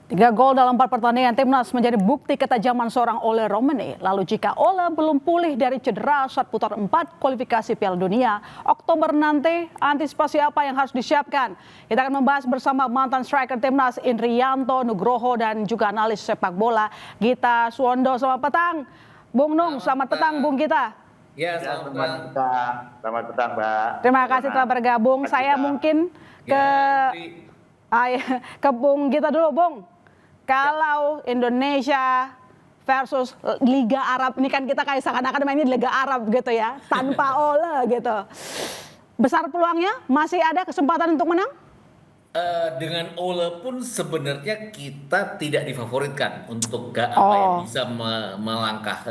3 gol dalam 4 pertandingan timnas menjadi bukti ketajaman seorang Ole Romani. Lalu jika Ole belum pulih dari cedera saat putar 4 kualifikasi Piala Dunia Oktober nanti, antisipasi apa yang harus disiapkan? Kita akan membahas bersama mantan striker timnas Indrianto Nugroho dan juga analis sepak bola Gita Suwondo. Selamat petang, Bung Nung. Selamat petang, Bung Gita. Ya, selamat petang. Selamat petang, Mbak. Terima kasih telah bergabung. Saya mungkin ke Bung Gita dulu, Bung. Kalau Indonesia versus Liga Arab, ini kan kita kayak seakan-akan mainnya Liga Arab gitu ya, tanpa Ole gitu. Besar peluangnya? Masih ada kesempatan untuk menang? Dengan Ole pun sebenarnya kita tidak difavoritkan untuk bisa melangkah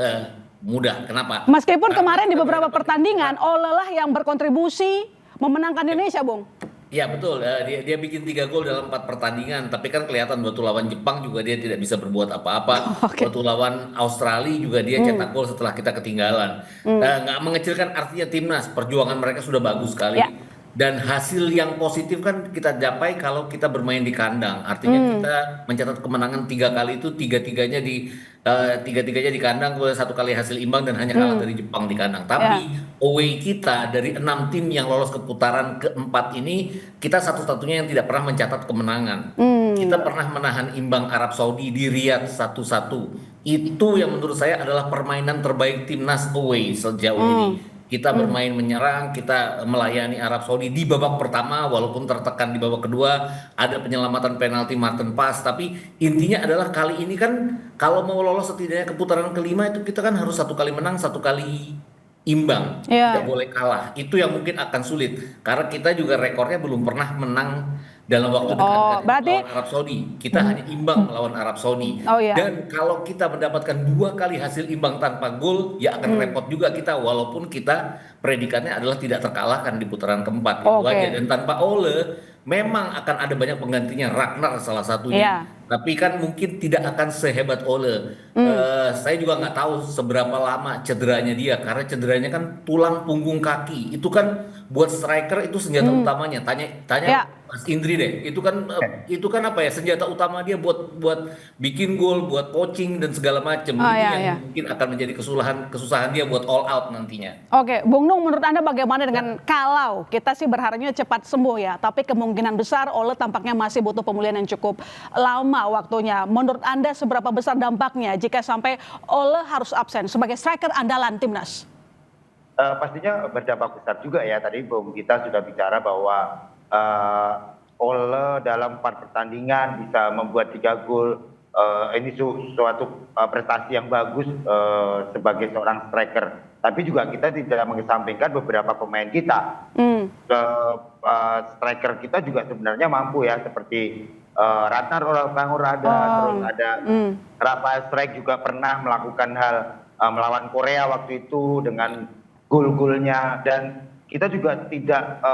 mudah. Kenapa? Meskipun kemarin di beberapa pertandingan Ole lah yang berkontribusi memenangkan Indonesia, Bung. Ya betul, dia bikin 3 gol dalam 4 pertandingan, tapi kan kelihatan waktu lawan Jepang juga dia tidak bisa berbuat apa-apa. Waktu lawan Australia juga dia cetak gol setelah kita ketinggalan. Nggak mengecilkan artinya timnas, perjuangan mereka sudah bagus sekali. Dan hasil yang positif kan kita capai kalau kita bermain di kandang. Artinya kita mencatat kemenangan 3 kali itu tiga-tiganya di kandang, kemudian 1 kali hasil imbang dan hanya kalah dari Jepang di kandang. Tapi away kita dari 6 tim yang lolos ke putaran keempat ini, kita satu-satunya yang tidak pernah mencatat kemenangan. Kita pernah menahan imbang Arab Saudi di Riyadh 1-1. Itu yang menurut saya adalah permainan terbaik timnas away sejauh ini. Kita bermain menyerang, kita melayani Arab Saudi di babak pertama walaupun tertekan di babak kedua, ada penyelamatan penalti Martin Paes, tapi intinya adalah kali ini kan kalau mau lolos setidaknya ke putaran kelima itu kita kan harus 1 kali menang, 1 kali imbang, tidak boleh kalah. Itu yang mungkin akan sulit karena kita juga rekornya belum pernah menang dalam waktu dekat melawan Arab Saudi. Kita hanya imbang melawan Arab Saudi. Dan kalau kita mendapatkan 2 kali hasil imbang tanpa gol, ya akan repot juga kita walaupun kita predikatnya adalah tidak terkalahkan di putaran keempat. Itu aja. Dan tanpa Ole memang akan ada banyak penggantinya, Ragnar salah satunya. Tapi kan mungkin tidak akan sehebat Ole. Saya juga nggak tahu seberapa lama cederanya dia, karena cederanya kan tulang punggung kaki. Itu kan buat striker itu senjata utamanya. Tanya Mas Indri deh. Itu kan apa ya, senjata utama dia buat bikin gol, buat poaching dan segala macam. Itu yang mungkin akan menjadi kesusahan dia buat all out nantinya. Oke, Bung Nung, menurut Anda bagaimana dengan kalau kita sih berharapnya cepat sembuh ya, tapi kemungkinan besar Ole tampaknya masih butuh pemulihan yang cukup lama waktunya. Menurut Anda seberapa besar dampaknya jika sampai Ole harus absen sebagai striker andalan timnas? Pastinya berdampak besar juga ya. Tadi Bung kita sudah bicara bahwa Ole dalam 4 pertandingan bisa membuat 3 gol. Ini suatu prestasi yang bagus sebagai seorang striker. Tapi juga kita tidak mengesampingkan beberapa pemain kita. Striker kita juga sebenarnya mampu ya, seperti Ratnar Bangurada, terus ada Rafael Strijk juga pernah melakukan hal melawan Korea waktu itu dengan gol-golnya. Dan kita juga tidak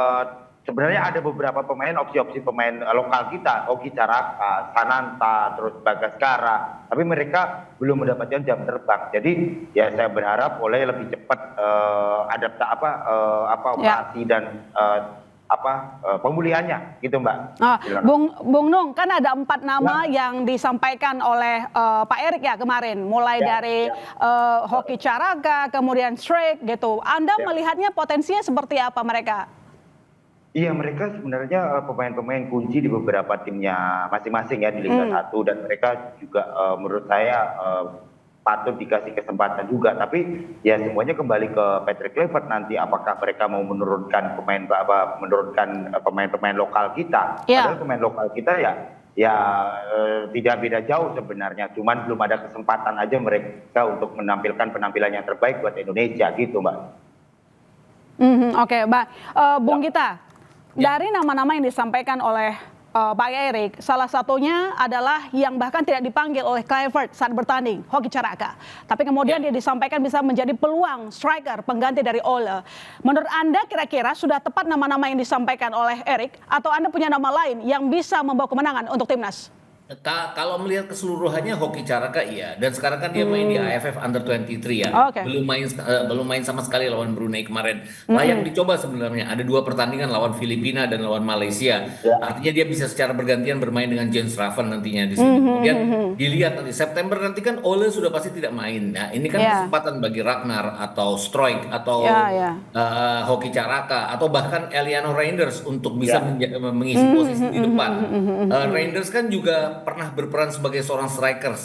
sebenarnya ada beberapa pemain, opsi-opsi pemain lokal kita, Ogi Caraka, Sananta, terus Bagaskara, tapi mereka belum mendapatkan jam terbang. Jadi ya saya berharap Ole lebih cepat operasi dan pemulihannya gitu, Mbak. Bung Nung, kan ada 4 nama yang disampaikan oleh Pak Erik ya kemarin, mulai dari Hoki Caraka, kemudian Strijk gitu. Anda melihatnya potensinya seperti apa mereka? Iya, mereka sebenarnya pemain-pemain kunci di beberapa timnya masing-masing ya di Liga 1, dan mereka juga menurut saya patut dikasih kesempatan juga. Tapi ya semuanya kembali ke Patrick Kluivert nanti, apakah mereka mau menurunkan pemain-pemain lokal kita. Padahal pemain lokal kita ya tidak beda jauh sebenarnya, cuman belum ada kesempatan aja mereka untuk menampilkan penampilan yang terbaik buat Indonesia gitu, Mbak. Oke, Mbak. Bung Gita, dari nama-nama yang disampaikan oleh Pak Erik, salah satunya adalah yang bahkan tidak dipanggil oleh Kluivert saat bertanding, Hoki Caraka. Tapi kemudian dia disampaikan bisa menjadi peluang striker pengganti dari Ole. Menurut Anda kira-kira sudah tepat nama-nama yang disampaikan oleh Erik, atau Anda punya nama lain yang bisa membawa kemenangan untuk timnas? Kalau melihat keseluruhannya Hoki Caraka iya, dan sekarang kan dia main di AFF Under 23 ya, Oke. belum main sama sekali lawan Brunei kemarin. Layak dicoba sebenarnya. Ada 2 pertandingan lawan Filipina dan lawan Malaysia. Ya. Artinya dia bisa secara bergantian bermain dengan James Raven nantinya di sini. Kemudian dilihat nanti September nanti kan Ole sudah pasti tidak main. Nah ini kan Ya. kesempatan bagi Ragnar atau Stroik atau Ya. Hoki Caraka atau bahkan Eliano Reinders untuk bisa Ya. mengisi posisi di depan. Reinders kan juga pernah berperan sebagai seorang striker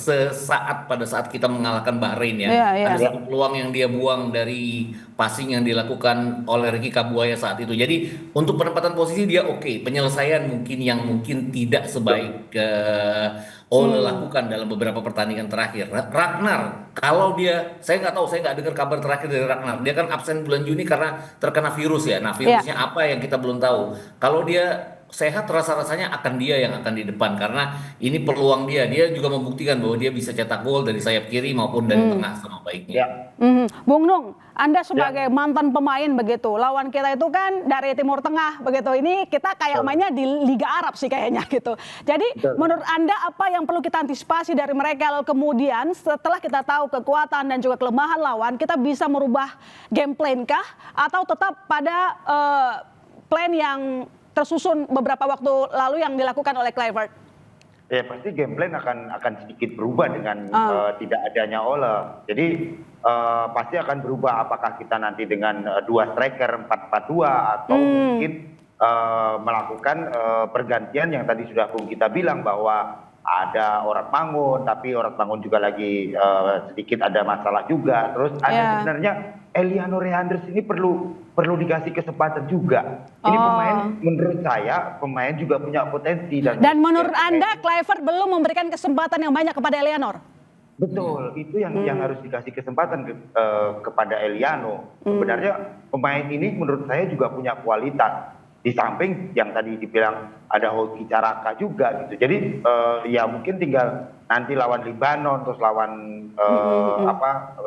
pada saat kita mengalahkan Bahrain ya. Ya. Ada satu peluang yang dia buang dari passing yang dilakukan oleh Ricky Kabuaya saat itu. Jadi untuk penempatan posisi dia oke. Penyelesaian mungkin tidak sebaik Ole lakukan dalam beberapa pertandingan terakhir. Ragnar, kalau saya nggak tahu, saya nggak dengar kabar terakhir dari Ragnar. Dia kan absen bulan Juni karena terkena virus ya. Nah virusnya apa yang kita belum tahu. Kalau dia sehat rasa-rasanya akan dia yang akan di depan karena ini peluang dia juga membuktikan bahwa dia bisa cetak gol dari sayap kiri maupun dari tengah sama baiknya. Bung Nung, Anda sebagai mantan pemain begitu, lawan kita itu kan dari Timur Tengah begitu. Ini kita kayak mainnya di Liga Arab sih kayaknya gitu. Jadi menurut Anda apa yang perlu kita antisipasi dari mereka, lalu kemudian setelah kita tahu kekuatan dan juga kelemahan lawan, kita bisa merubah game plan kah atau tetap pada plan yang tersusun beberapa waktu lalu yang dilakukan oleh Kluivert? Ya pasti game plan akan sedikit berubah dengan tidak adanya Ole. Jadi pasti akan berubah apakah kita nanti dengan 2 striker 4-4-2 atau mungkin melakukan pergantian yang tadi sudah Bung kita bilang bahwa ada Orat Mangun, tapi Orat Mangun juga lagi sedikit ada masalah juga. Terus ada sebenarnya Eliano Reinders ini perlu dikasih kesempatan juga. Ini pemain menurut saya pemain juga punya potensi dan menurut Anda Kluivert belum memberikan kesempatan yang banyak kepada Eliano. Betul, itu yang harus dikasih kesempatan kepada Eliano. Sebenarnya pemain ini menurut saya juga punya kualitas. Di samping yang tadi dibilang ada Hoki Caraka juga gitu. Jadi ya mungkin tinggal nanti lawan Libanon terus lawan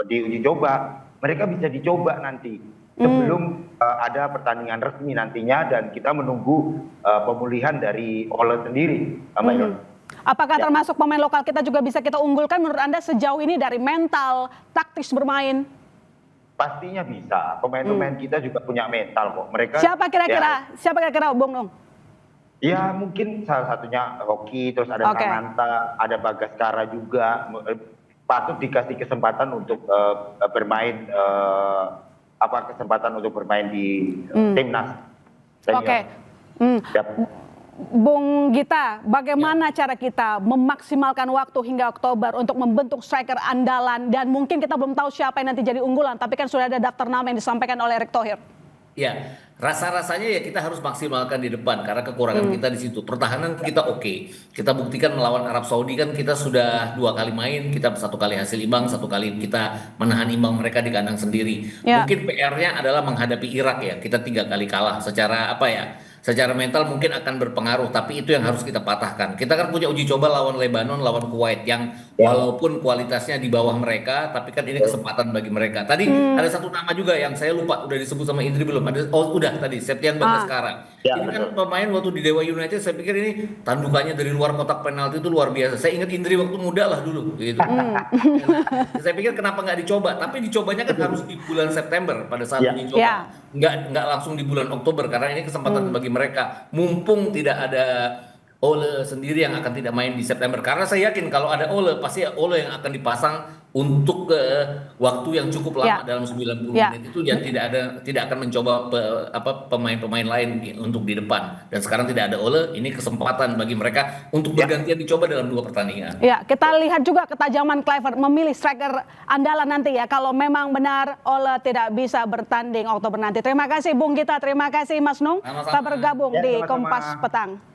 di uji coba, mereka bisa dicoba nanti sebelum ada pertandingan resmi nantinya dan kita menunggu pemulihan dari Ole sendiri, Mbak Yon. Apakah termasuk pemain lokal kita juga bisa kita unggulkan menurut Anda sejauh ini dari mental, taktis bermain? Pastinya bisa. Pemain-pemain kita juga punya mental kok. Mereka Siapa kira-kira Bung Nung? Ya mungkin salah satunya Hoki, terus ada Sananta, ada Bagaskara juga. Patut dikasih kesempatan untuk bermain di timnas. Bung Gita, bagaimana cara kita memaksimalkan waktu hingga Oktober untuk membentuk striker andalan dan mungkin kita belum tahu siapa yang nanti jadi unggulan, tapi kan sudah ada daftar nama yang disampaikan oleh Erick Thohir. Ya, rasa-rasanya ya kita harus maksimalkan di depan karena kekurangan kita di situ. Pertahanan kita oke. Kita buktikan melawan Arab Saudi kan kita sudah 2 kali main, kita 1 kali hasil imbang, 1 kali kita menahan imbang mereka di kandang sendiri. Mungkin PR-nya adalah menghadapi Irak ya. Kita 3 kali kalah secara secara mental mungkin akan berpengaruh, tapi itu yang harus kita patahkan. Kita kan punya uji coba lawan Lebanon, lawan Kuwait yang walaupun kualitasnya di bawah mereka, tapi kan ini kesempatan bagi mereka. Tadi ada satu nama juga yang saya lupa, udah disebut sama Indri belum? Udah tadi, Septian Bagaskara. Ini kan pemain waktu di Dewa United, saya pikir ini tandukannya dari luar kotak penalti itu luar biasa. Saya ingat Indri waktu muda lah dulu. Gitu. Saya pikir kenapa nggak dicoba, tapi dicobanya kan harus di bulan September pada saat uji coba. Nggak langsung di bulan Oktober karena ini kesempatan bagi mereka, mumpung tidak ada Ole sendiri yang akan tidak main di September, karena saya yakin kalau ada Ole pasti Ole yang akan dipasang untuk waktu yang cukup lama dalam 90 menit itu, dan tidak akan mencoba pemain-pemain lain untuk di depan. Dan sekarang tidak ada Ole, ini kesempatan bagi mereka untuk bergantian dicoba dalam 2 pertandingan. Ya, kita lihat juga ketajaman Kluivert memilih striker andalan nanti ya kalau memang benar Ole tidak bisa bertanding Oktober nanti. Terima kasih Bung Gita, terima kasih Mas Nung telah bergabung di Kompas Petang.